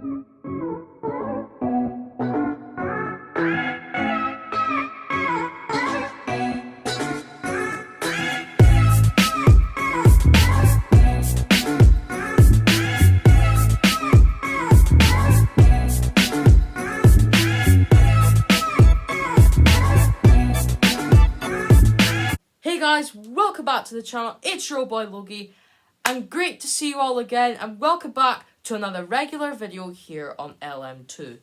Hey guys, welcome back to the channel. It's your boy Logie, and great to see you all again, and welcome back to another regular video here on LM2.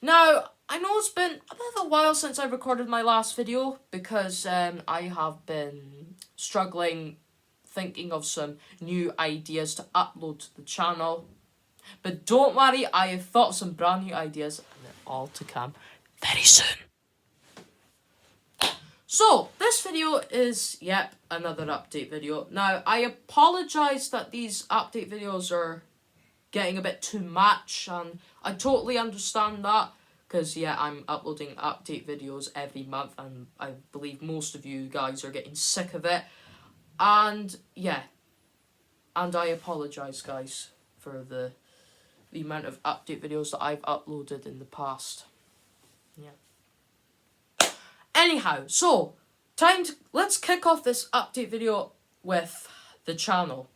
Now, I know it's been a bit of a while since I recorded my last video because I have been struggling thinking of some new ideas to upload to the channel. But don't worry, I have thought of some brand new ideas, and they're all to come very soon. So, this video is, yep, another update video. Now, I apologise that these update videos are getting a bit too much, and I totally understand that, because, yeah, I'm uploading update videos every month, and I believe most of you guys are getting sick of it, and, yeah, and I apologise, guys, for the amount of update videos that I've uploaded in the past. Yeah. Anyhow, so, let's kick off this update video with the channel.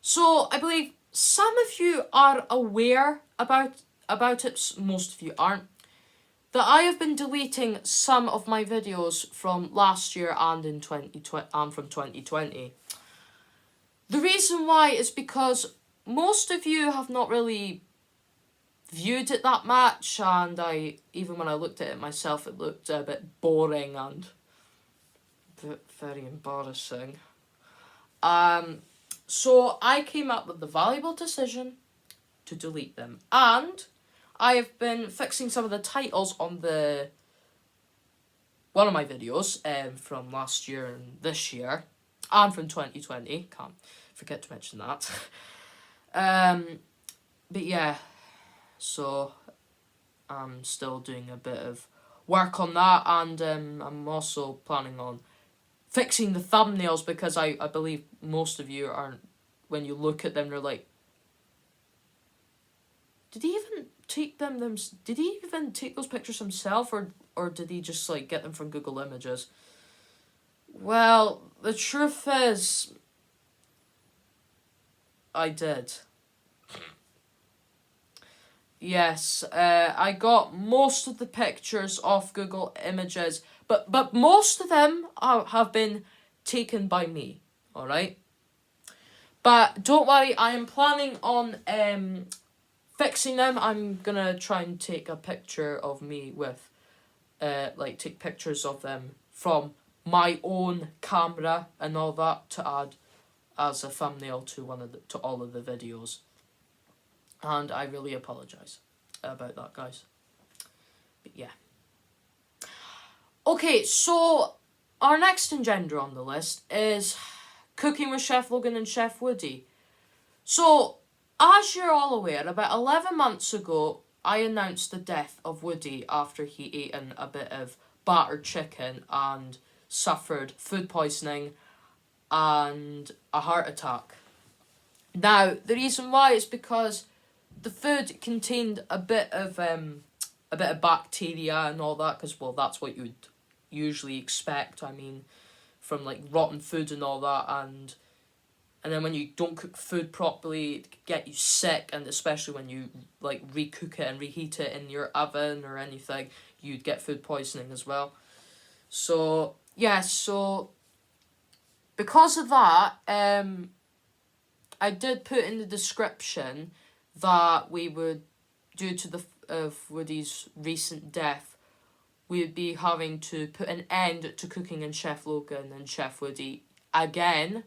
So, I believe some of you are aware about it, most of you aren't, that I have been deleting some of my videos from last year and from 2020. The reason why is because most of you have not really viewed it that much, and even when I looked at it myself, it looked a bit boring and very embarrassing. So I came up with the valuable decision to delete them, and I have been fixing some of the titles on one of my videos from last year and this year, and from 2020. Can't forget to mention that. But yeah. So, I'm still doing a bit of work on that, and I'm also planning on fixing the thumbnails, because I believe most of you aren't, when you look at them, they're like, did he even take did he even take those pictures himself, or did he just, like, get them from Google Images? Well, the truth is, I did. Yes, I got most of the pictures off Google Images, but most of them have been taken by me, alright? But don't worry, I am planning on fixing them. I'm gonna try and take a picture of me with, take pictures of them from my own camera and all that to add as a thumbnail to all of the videos. And I really apologise about that, guys. But yeah. Okay, so our next engender on the list is Cooking with Chef Logan and Chef Woody. So, as you're all aware, about 11 months ago, I announced the death of Woody after he ate a bit of battered chicken and suffered food poisoning and a heart attack. Now, the reason why is because the food contained a bit of bacteria and all that, because, well, that's what you would usually expect. I mean, from, like, rotten food and all that, and then when you don't cook food properly, it can get you sick, and especially when you, like, recook it and reheat it in your oven or anything, you'd get food poisoning as well. So, yeah, so because of that, I did put in the description that we would, due to Woody's recent death, we would be having to put an end to Cooking and Chef Logan and Chef Woody again.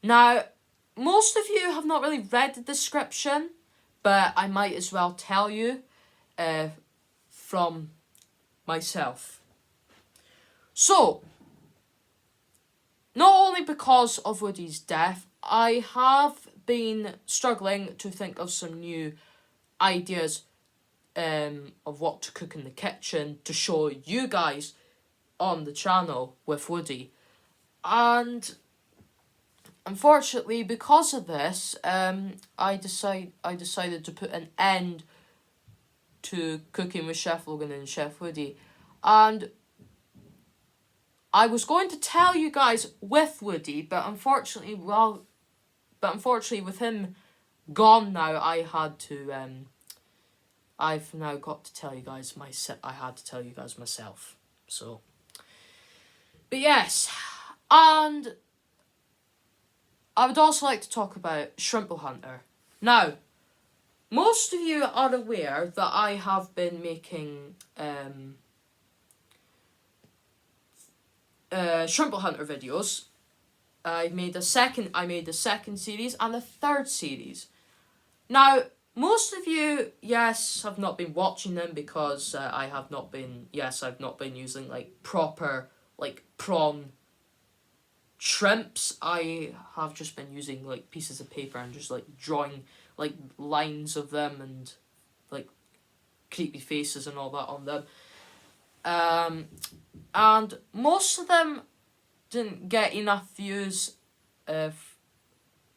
Now, most of you have not really read the description, but I might as well tell you from myself. So, not only because of Woody's death, I have been struggling to think of some new ideas of what to cook in the kitchen to show you guys on the channel with Woody. And unfortunately, because of this, I decided to put an end to Cooking with Chef Logan and Chef Woody, and I was going to tell you guys with Woody, but unfortunately, with him gone now, I've now got to tell you guys I had to tell you guys myself. So, but yes, and I would also like to talk about Shrimple Hunter. Now, most of you are aware that I have been making Shrimple Hunter videos. I made the second series and the third series. Now, most of you, yes, have not been watching them because I've not been using like proper like prawn shrimps. I have just been using like pieces of paper and just like drawing like lines of them and like creepy faces and all that on them. And most of them didn't get enough views,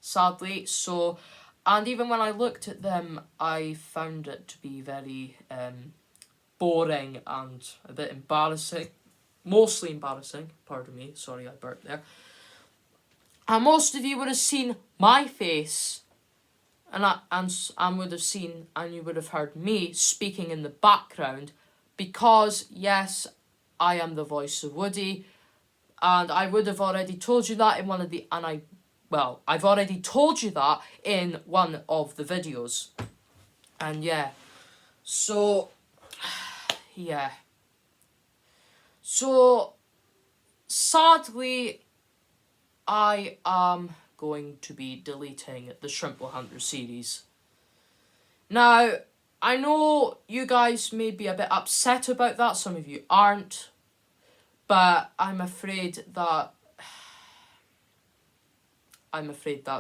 sadly. So, and even when I looked at them, I found it to be very boring and a bit embarrassing. Mostly embarrassing. Pardon me. Sorry, I burped there. And most of you would have seen my face, and you would have heard me speaking in the background, because yes, I am the voice of Woody, and I would have already told you that in I've already told you that in one of the videos, and yeah, so yeah, so sadly, I am going to be deleting the Shrimple Hunter series. Now, I know you guys may be a bit upset about that, some of you aren't, but I'm afraid that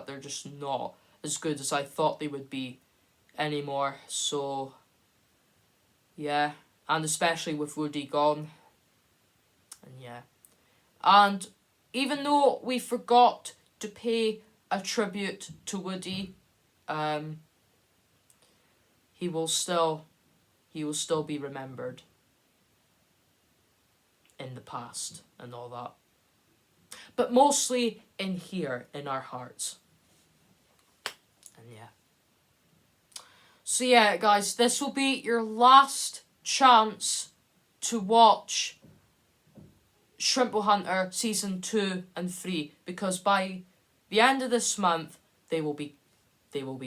they're just not as good as I thought they would be anymore, so yeah, and especially with Woody gone, and yeah, and even though we forgot to pay a tribute to Woody, he will still be remembered in the past and all that. But mostly in here, in our hearts. And yeah. So yeah, guys, this will be your last chance to watch Shrimple Hunter Season 2 and 3, because by the end of this month, they will be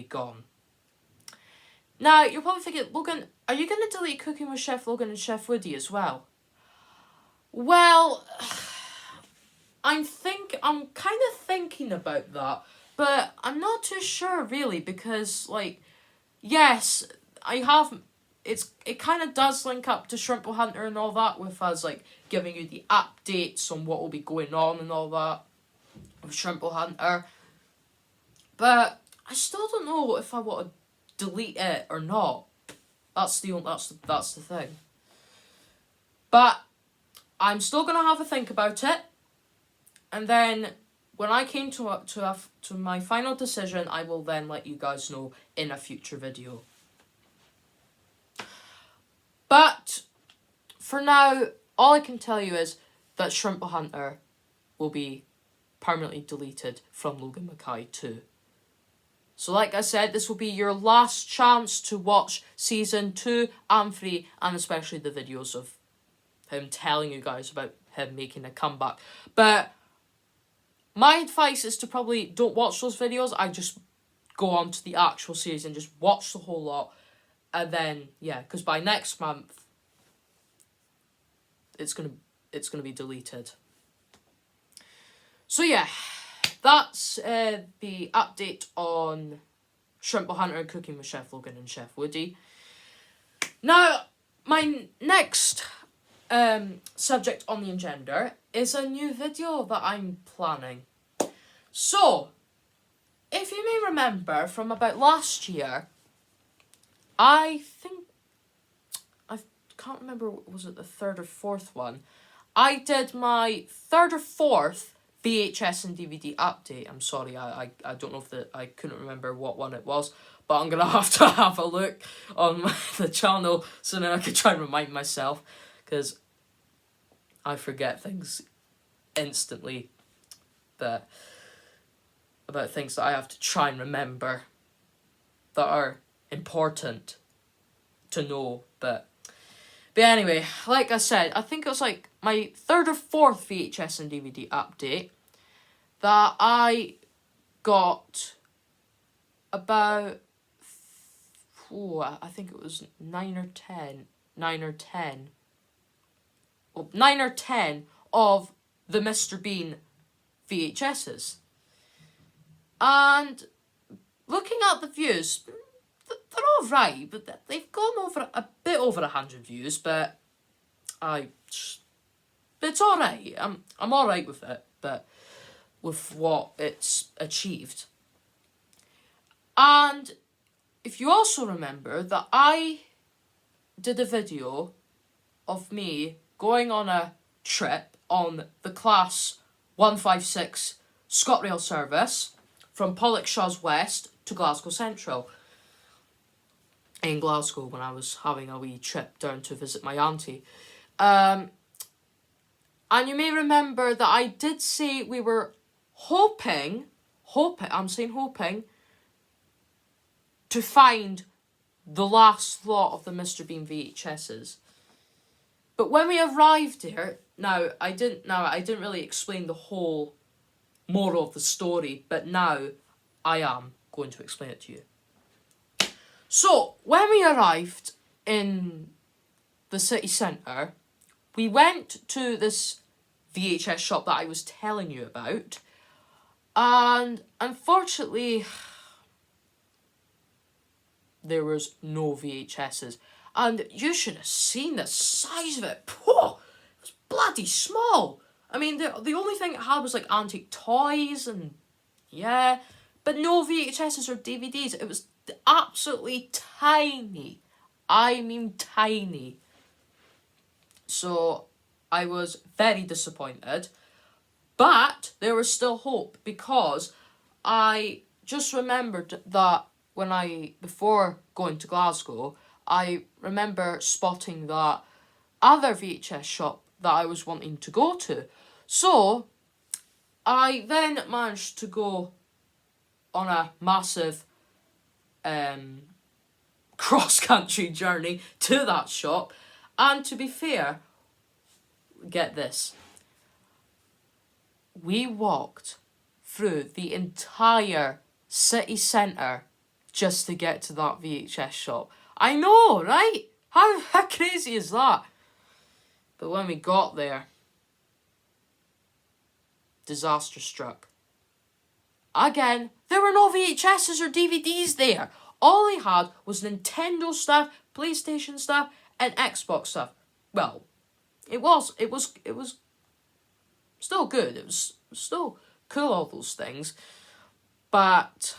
gone. Now, you're probably thinking, Logan, are you going to delete Cooking with Chef Logan and Chef Woody as well? Well, I'm kind of thinking about that, but I'm not too sure really, because like, yes, it kind of does link up to Shrimple Hunter and all that, with us like giving you the updates on what will be going on and all that with Shrimple Hunter. But I still don't know if I want to delete it or not. That's the thing. But I'm still gonna have a think about it, and then when I came to my final decision, I will then let you guys know in a future video. But for now, all I can tell you is that Shrimple Hunter will be permanently deleted from Logan Mackay 2. So like I said, this will be your last chance to watch Season 2 and 3, and especially the videos of him telling you guys about him making a comeback. But my advice is to probably don't watch those videos. I just go on to the actual series and just watch the whole lot. And then, yeah, because by next month, it's gonna be deleted. So yeah, that's the update on Shrimple Hunter and Cooking with Chef Logan and Chef Woody. Now, my next subject on the agenda is a new video that I'm planning. So, if you may remember from about last year, I can't remember, was it the third or fourth one? I did my third or fourth VHS and DVD update. I'm sorry, I don't know if I couldn't remember what one it was, but I'm gonna have to have a look on the channel so then I can try and remind myself, because I forget things instantly, but about things that I have to try and remember that are important to know. But anyway, like I said, I think it was like my third or fourth VHS and DVD update that I got about, I think it was 9 or 10 of the Mr. Bean VHSs. And looking at the views, they're all right, but they've gone over a bit over 100 views, but it's all right. I'm all right with it, but with what it's achieved. And if you also remember that I did a video of me going on a trip on the Class 156 ScotRail service from Pollokshaws West to Glasgow Central in Glasgow, when I was having a wee trip down to visit my auntie. And you may remember that I did say we were hoping to find the last lot of the Mr. Bean VHSs. But when we arrived there, I didn't really explain the whole moral of the story, but now I am going to explain it to you. So, when we arrived in the city centre, we went to this VHS shop that I was telling you about, and unfortunately, there was no VHSs. And you should have seen the size of it. Whoa, it was bloody small. I mean, the only thing it had was like antique toys and but no VHSs or DVDs. It was absolutely tiny. I mean tiny. So I was very disappointed. But there was still hope, because I just remembered that before going to Glasgow, I remember spotting that other VHS shop that I was wanting to go to. So I then managed to go on a massive cross-country journey to that shop. And to be fair, get this, we walked through the entire city centre just to get to that VHS shop. I know, right? How crazy is that? But when we got there, disaster struck. Again, there were no VHSs or DVDs there. All they had was Nintendo stuff, PlayStation stuff, and Xbox stuff. Well, it was still good. It was still cool, all those things. But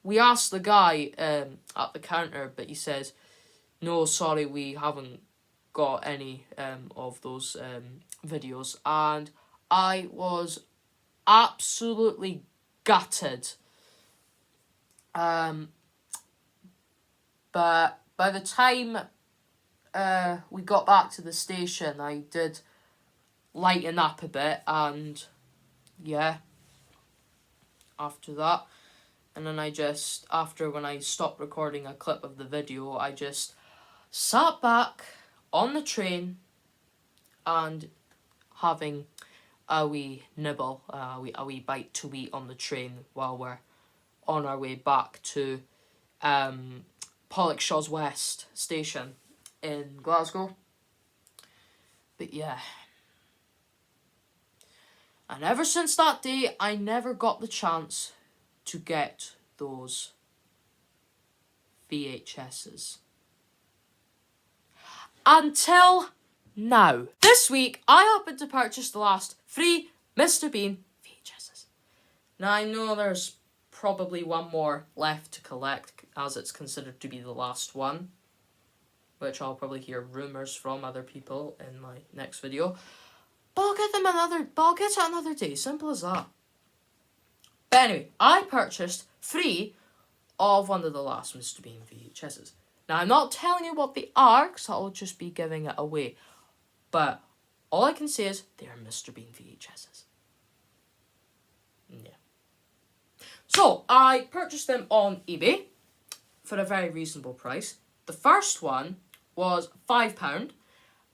we asked the guy at the counter, but he says, no, sorry, we haven't got any of those videos. And I was absolutely gutted. But by the time we got back to the station, I did lighten up a bit, and after that, and then when I stopped recording a clip of the video, I just sat back on the train and having a wee nibble, a wee bite to eat on the train while we're on our way back to Pollokshaws West station in Glasgow. But yeah. And ever since that day, I never got the chance to get those VHSs. Until now. This week, I happened to purchase the last 3 Mr. Bean VHSs. Now, I know there's probably one more left to collect, as it's considered to be the last one, which I'll probably hear rumours from other people in my next video. But I'll get it another day. Simple as that. But anyway, I purchased 3 of one of the last Mr. Bean VHSs. Now, I'm not telling you what they are, because I'll just be giving it away. But all I can say is, they are Mr. Bean VHSs. Yeah. So, I purchased them on eBay for a very reasonable price. The first one was £5,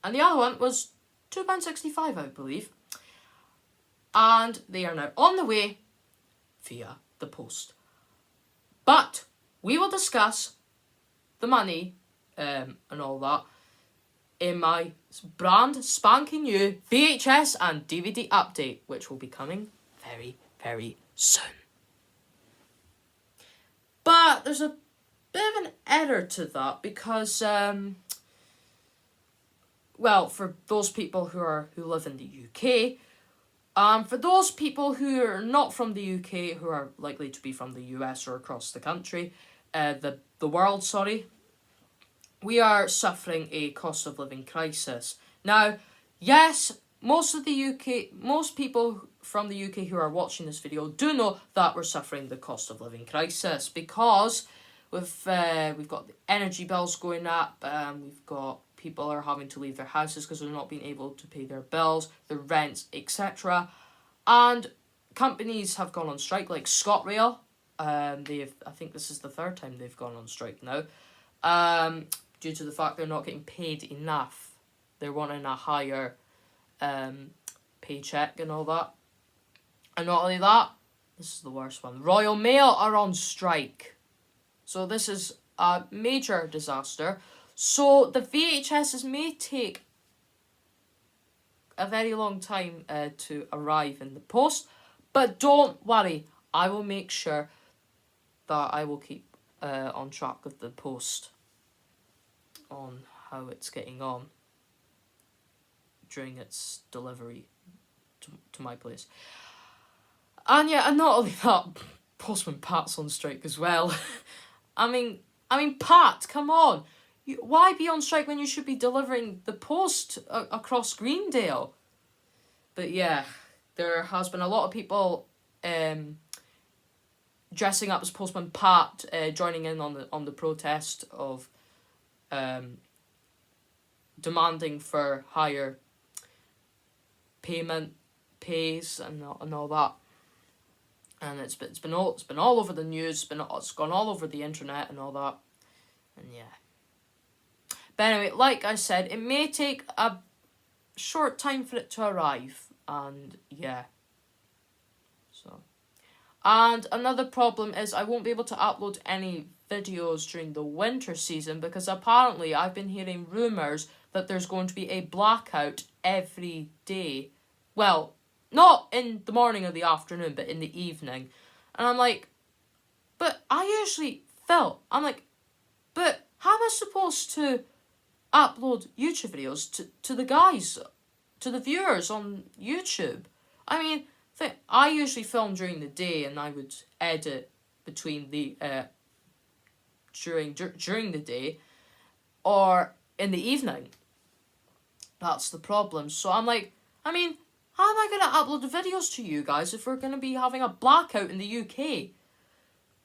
and the other one was £2.65, I believe. And they are now on the way via the post. But we will discuss the money and all that in my brand spanking new VHS and DVD update, which will be coming very, very soon. But there's a bit of an error to that because, well, for those people who live in the UK, for those people who are not from the UK, who are likely to be from the US or across the country, the world, sorry, we are suffering a cost of living crisis. Now, yes, most people from the UK who are watching this video do know that we're suffering the cost of living crisis because we've got the energy bills going up, we've got people are having to leave their houses because they're not being able to pay their bills, their rents, etc. And companies have gone on strike, like ScotRail. I think this is the 3rd time they've gone on strike now, due to the fact they're not getting paid enough. They're wanting a higher paycheck and all that. And not only that, this is the worst one. Royal Mail are on strike. So this is a major disaster. So the VHSs may take a very long time to arrive in the post, but don't worry, I will make sure that I will keep on track of the post on how it's getting on during its delivery to my place. And yeah, and not only that, Postman Pat's on strike as well. I mean, Pat, come on. Why be on strike when you should be delivering the post across Greendale? But yeah, there has been a lot of people dressing up as Postman Pat, joining in on the protest of demanding for higher pays and all that. And it's been all over the news. It's gone all over the internet and all that. And yeah. But anyway, like I said, it may take a short time for it to arrive. And yeah. So. And another problem is I won't be able to upload any videos during the winter season because apparently I've been hearing rumours that there's going to be a blackout every day. Well, not in the morning or the afternoon, but in the evening. And I'm like, but I usually film. I'm like, but how am I supposed to upload YouTube videos to the guys, to the viewers on YouTube? I mean, I usually film during the day and I would edit between the during the day or in the evening. That's the problem. So I'm like, I mean, how am I going to upload the videos to you guys if we're going to be having a blackout in the UK?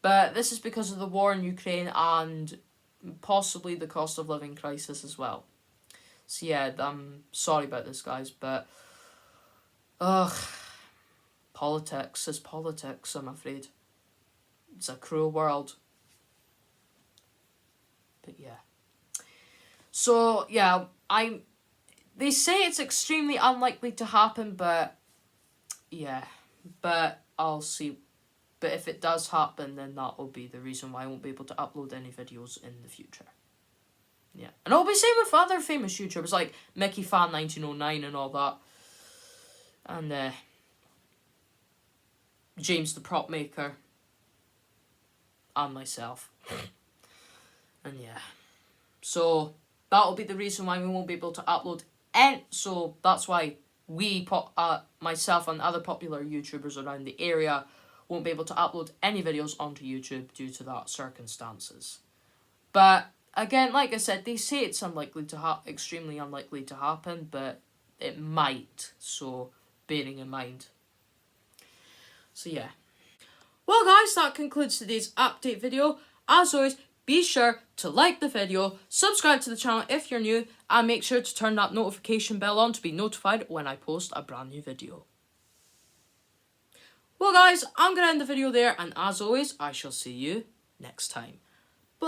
But this is because of the war in Ukraine and possibly the cost of living crisis as well. So yeah, I'm sorry about this, guys, but politics is politics, I'm afraid. It's a cruel world. But yeah. So yeah, they say it's extremely unlikely to happen, but yeah, but I'll see. But if it does happen, then that will be the reason why I won't be able to upload any videos in the future. Yeah, and it'll be same with other famous YouTubers like Mickey Fan 1909 and all that, and James the Prop Maker, and myself, and yeah, so that'll be the reason why we won't be able to upload. And so that's why myself and other popular YouTubers around the area won't be able to upload any videos onto YouTube due to that circumstances. But again, like I said, they say it's unlikely to extremely unlikely to happen, but it might, so bearing in mind. So yeah. Well guys, that concludes today's update video. As always, be sure to like the video, subscribe to the channel if you're new, and make sure to turn that notification bell on to be notified when I post a brand new video. Well guys, I'm going to end the video there, and as always, I shall see you next time. Bye.